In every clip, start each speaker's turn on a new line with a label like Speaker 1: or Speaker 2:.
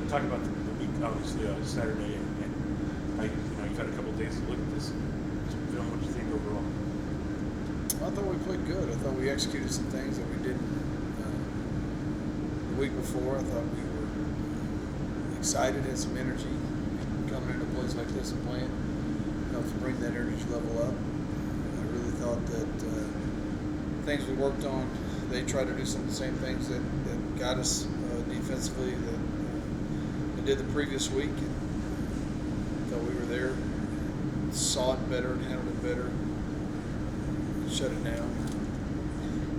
Speaker 1: talk about the week, obviously, Saturday, and you've had a couple of days to look at this film. What do you think overall?
Speaker 2: I thought we played good. I thought we executed some things that we didn't the week before. I thought we were excited, had some energy coming into a place like this and playing. Helps bring that energy level up. I really thought that things we worked on, they tried to do some of the same things that got us defensively that they did the previous week. And thought we were there, saw it better and handled it better, shut it down.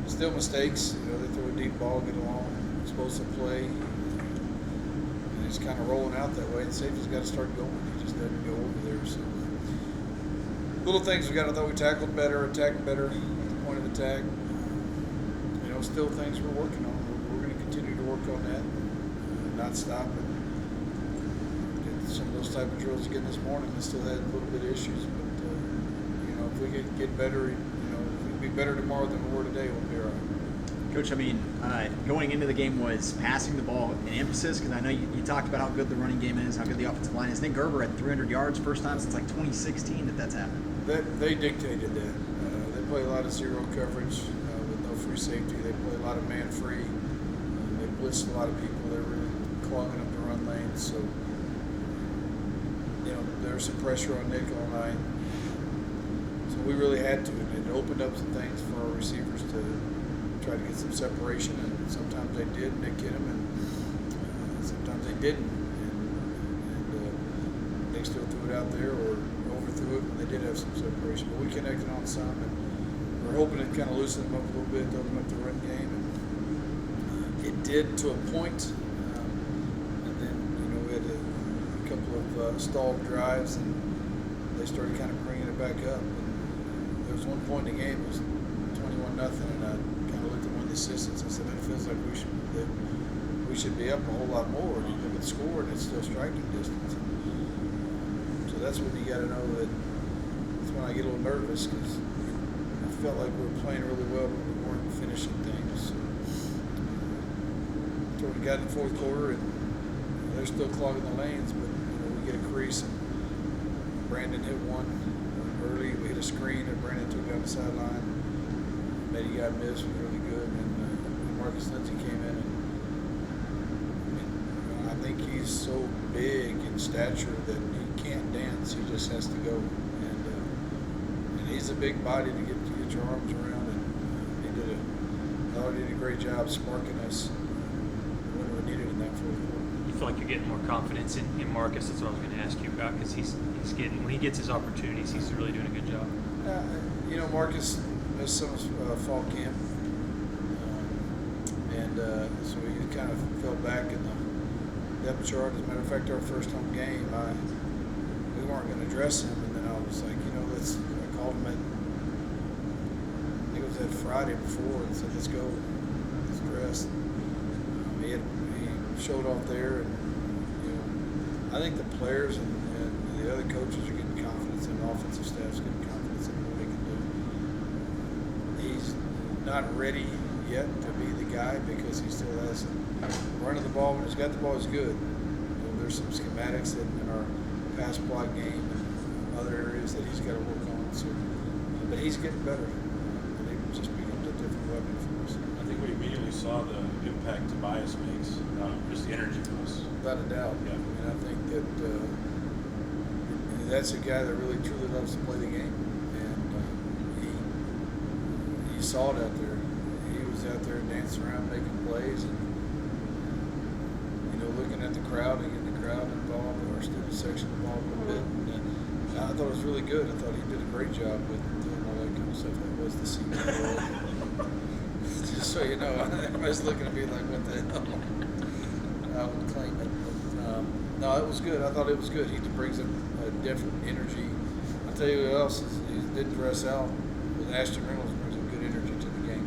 Speaker 2: Still mistakes. They throw a deep ball, get along, explosive play, and it's kind of rolling out that way. And safety's got to start going. He just doesn't go over there. So little things we got. I thought we tackled better, attacked better at the point of attack. Still things we're working on. We're going to continue to work on that, not stop it. Did some of those type of drills again this morning. We still had a little bit of issues, but if we could get better, if we'd be better tomorrow than we were today, we'll be all right.
Speaker 3: Coach, going into the game was passing the ball an emphasis, because I know you talked about how good the running game is, how good the offensive line is. Nick Gerber had 300 yards, first time since like 2016 that's happened.
Speaker 2: They dictated that. They play a lot of zero coverage. Free safety. They play a lot of man free. They blitzed a lot of people. They're really clogging up the run lanes. So, there's some pressure on Nick all night. So we really had to. And it opened up some things for our receivers to try to get some separation. And sometimes they did. Nick hit them, and sometimes they didn't. And Nick still threw it out there or overthrew it when they did have some separation. But we connected on some. And we're hoping it kind of loosened them up a little bit, opened up the run game, and it did to a point. And then, we had a couple of stalled drives, and they started kind of bringing it back up. And there was one point in the game, it was 21-0, and I kind of looked at one of the assistants and said, it feels like we should be up a whole lot more. And you look at the score, and it's still striking distance. So that's when you got to know that. That's when I get a little nervous, because felt like we were playing really well, but we weren't finishing things. So we got in the fourth quarter, and they're still clogging the lanes, but we get a crease, and Brandon hit one early. We hit a screen, and Brandon took down the sideline. Maybe got missed, was really good, and Marcus Lindsey came in, and I think he's so big in stature that he can't dance. He just has to go, and he's a big body to get your arms around, and he did a great job sparking us when we needed in that fourth quarter.
Speaker 4: You feel like you're getting more confidence in Marcus? That's what I was going to ask you about, because he's getting, when he gets his opportunities, he's really doing a good job.
Speaker 2: Marcus missed some fall camp, so he kind of fell back in the depth chart. As a matter of fact, our first home game, we weren't going to dress him, and then I was like, I called him that Friday before and said, let's go, let's dress. He showed off there, and I think the players and the other coaches are getting confidence, and the offensive staff's getting confidence in what they can do. He's not ready yet to be the guy, because he still has running the ball. When he's got the ball, he's good. There's some schematics in our pass block game and other areas that he's got to work on. So, but he's getting better. Just becomes a different weapon for us.
Speaker 1: I think we immediately saw the impact Tobias makes, just the energy boost.
Speaker 2: Without a doubt.
Speaker 1: Yeah.
Speaker 2: And I think that that's a guy that really truly loves to play the game, and he saw it out there. He was out there dancing around, making plays, and looking at the crowd and getting the crowd involved, our student section involved a little bit. And I thought it was really good. I thought he did a great job with doing all that kind of stuff. That was the secret. Just so you know, everybody's looking at me like, what the hell? I would claim it. But, no, it was good. I thought it was good. He brings a different energy. I'll tell you who else he didn't dress out. But Ashton Reynolds brings a good energy to the game.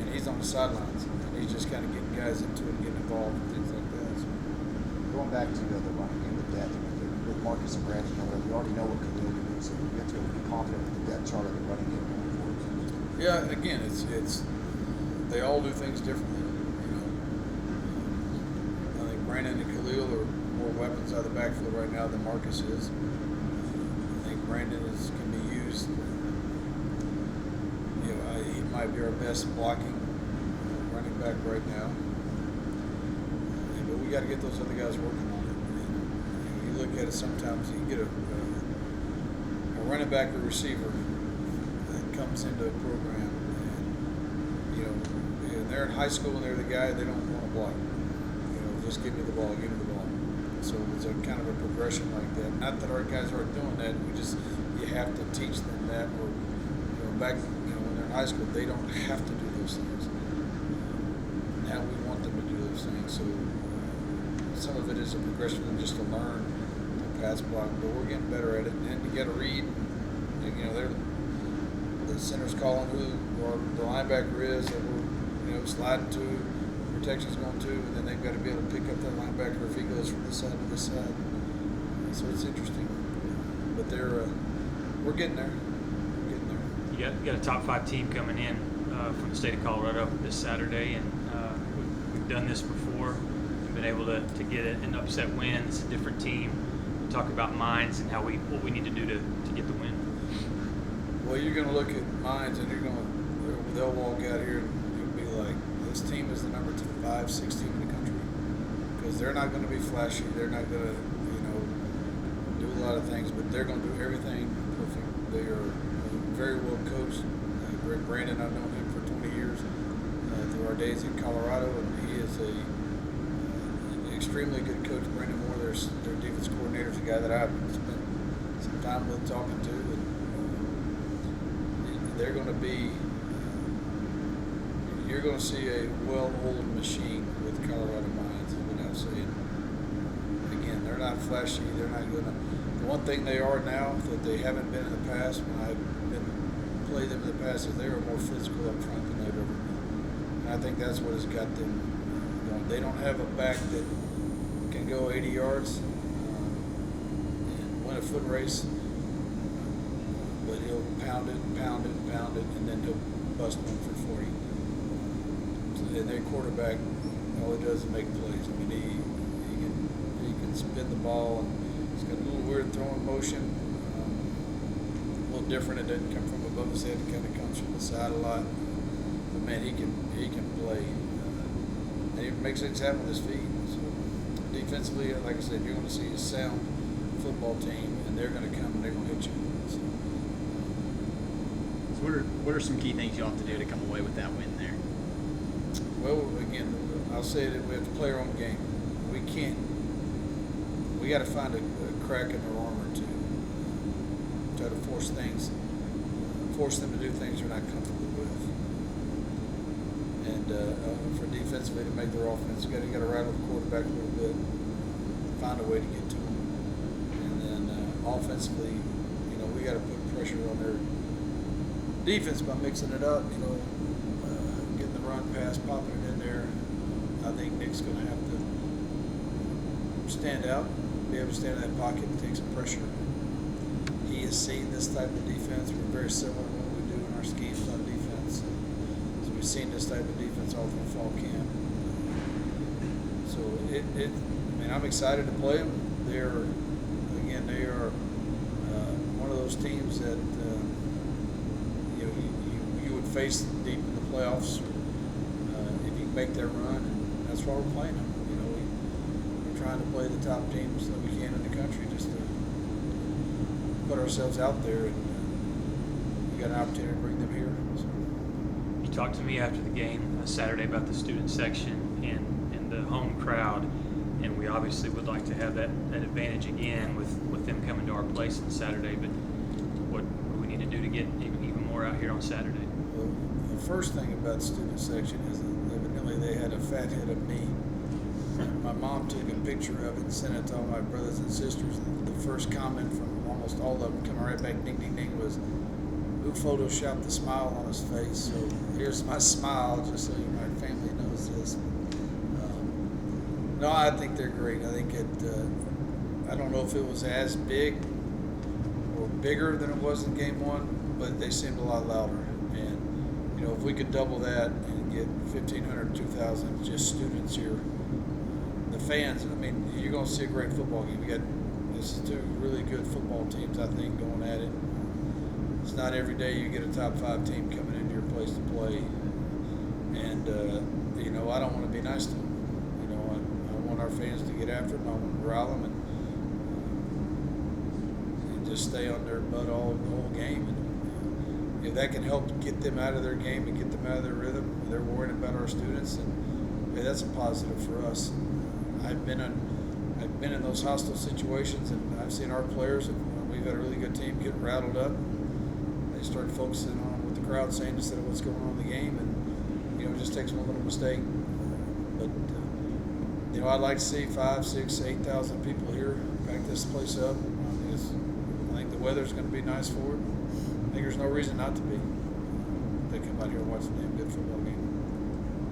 Speaker 2: And he's on the sidelines. And he's just kind of getting guys into it and getting involved and things like that. So.
Speaker 5: Going back to the running game with depth, with Marcus and Brandon, we already know what Khalil can do, so we have to be confident with the depth chart of the running game going forward.
Speaker 2: Yeah, again, it's they all do things differently. I think Brandon Brandon and Khalil are more weapons out of the backfield right now than Marcus is. I think Brandon can be used. He might be our best blocking running back right now. But we got to get those other guys working on it. And you look at it sometimes, you get a running back or receiver that comes into a program, and they're in high school and they're the guy they don't want to block. Just give me the ball, give me the ball. So it's a kind of a progression like that. Not that our guys aren't doing that. You have to teach them that. Or back when they're in high school, they don't have to do those things. Now we want them to do those things. So some of it is a progression of just to learn to pass block, but we're getting better at it. And you got to read. The center's calling who or the linebacker is that we're sliding to, protection's going to, and then they've got to be able to pick up that linebacker if he goes from this side to this side. So it's interesting, but we're getting there. We're getting there.
Speaker 4: You got a top 5 team coming in from the state of Colorado this Saturday, and we've done this before. We've been able to get an upset win. It's a different team. We talk about minds and what we need to do to get the win.
Speaker 2: Well, you're going to look at minds, and they'll walk out here and you'll be like, this team is the number 5, 6 team in the country, because they're not going to be flashy. They're not going to, do a lot of things, but they're going to do everything perfect. They are very well coached. Brandon, I've known him for 20 years through our days in Colorado, and he is an extremely good coach. Brandon Moore, their defense coordinator, is a guy that I've spent some time with talking to, and they're going to be. You're going to see a well-oiled machine with Colorado Mines. I'll say it. Again, they're not flashy. They're not going to. The one thing they are now that they haven't been in the past, when I've played them in the past, is they are more physical up front than they've ever been. And I think that's what has got them going. They don't have a back that can go 80 yards and win a foot race, but he'll pound it, and then he'll bust one for 40. And their quarterback, all he does is make plays. I mean, he can spin the ball, and he's got a little weird throwing motion, a little different. It doesn't come from above his head; it kind of comes from the side a lot. But man, he can play, and he makes things happen with his feet. So defensively, like I said, you're going to see a sound football team, and they're going to come and they're going to hit you. So
Speaker 3: what are some key things you'll have to do to come away with that win there?
Speaker 2: Well, again, I'll say that we have to play our own game. We got to find a crack in their armor to try to force them to do things they're not comfortable with. And for defensively to make their offense, you got to rattle the quarterback a little bit, find a way to get to them. And then offensively, we got to put pressure on their defense by mixing it up, getting the run pass, popping it in there. I think Nick's going to have to stand out, be able to stand in that pocket and take some pressure. He has seen this type of defense. We're very similar to what we do in our schemes on defense. So we've seen this type of defense all through fall camp. So I'm excited to play them. They are one of those teams that you would face deep in the playoffs if you make that run, and that's why we're playing them. We're trying to play the top teams that we can in the country, just to put ourselves out there, and we got an opportunity to bring them here. So.
Speaker 4: You talked to me after the game Saturday about the student section and the home crowd, and we obviously would like to have that advantage again with them coming to our place on Saturday. But what do we need to do to get even more out here on Saturday?
Speaker 2: Well, the first thing about the student section is that evidently they had a fat head of me. My mom took a picture of it and sent it to all my brothers and sisters. And the first comment from almost all of them coming right back, ding, ding, ding, was, who photoshopped the smile on his face? So here's my smile, just so my family knows this. No, I think they're great. I think I don't know if it was as big or bigger than it was in game one, but they seemed a lot louder. And, if we could double that and get 1,500, 2,000 just students here, the fans, I mean, you're going to see a great football game. You got this is two really good football teams, I think, going at it. It's not every day you get a top 5 team coming into your place to play. And, you know, I don't want to be nice to them. You know, I want our fans to get after them. I want to corral them and just stay on their butt the whole game. And if that can help get them out of their game and get them out of their rhythm, they're worried about our students, and that's a positive for us. I've been in those hostile situations, and I've seen our players, when we've had a really good team, get rattled up. They start focusing on what the crowd's saying instead of what's going on in the game, and you know, it just takes one little mistake. But you know, I'd like to see 5, 6, 8,000 people here pack this place up. I think the weather's going to be nice for it. I think there's no reason not to be. They come out here and watch a damn good football game.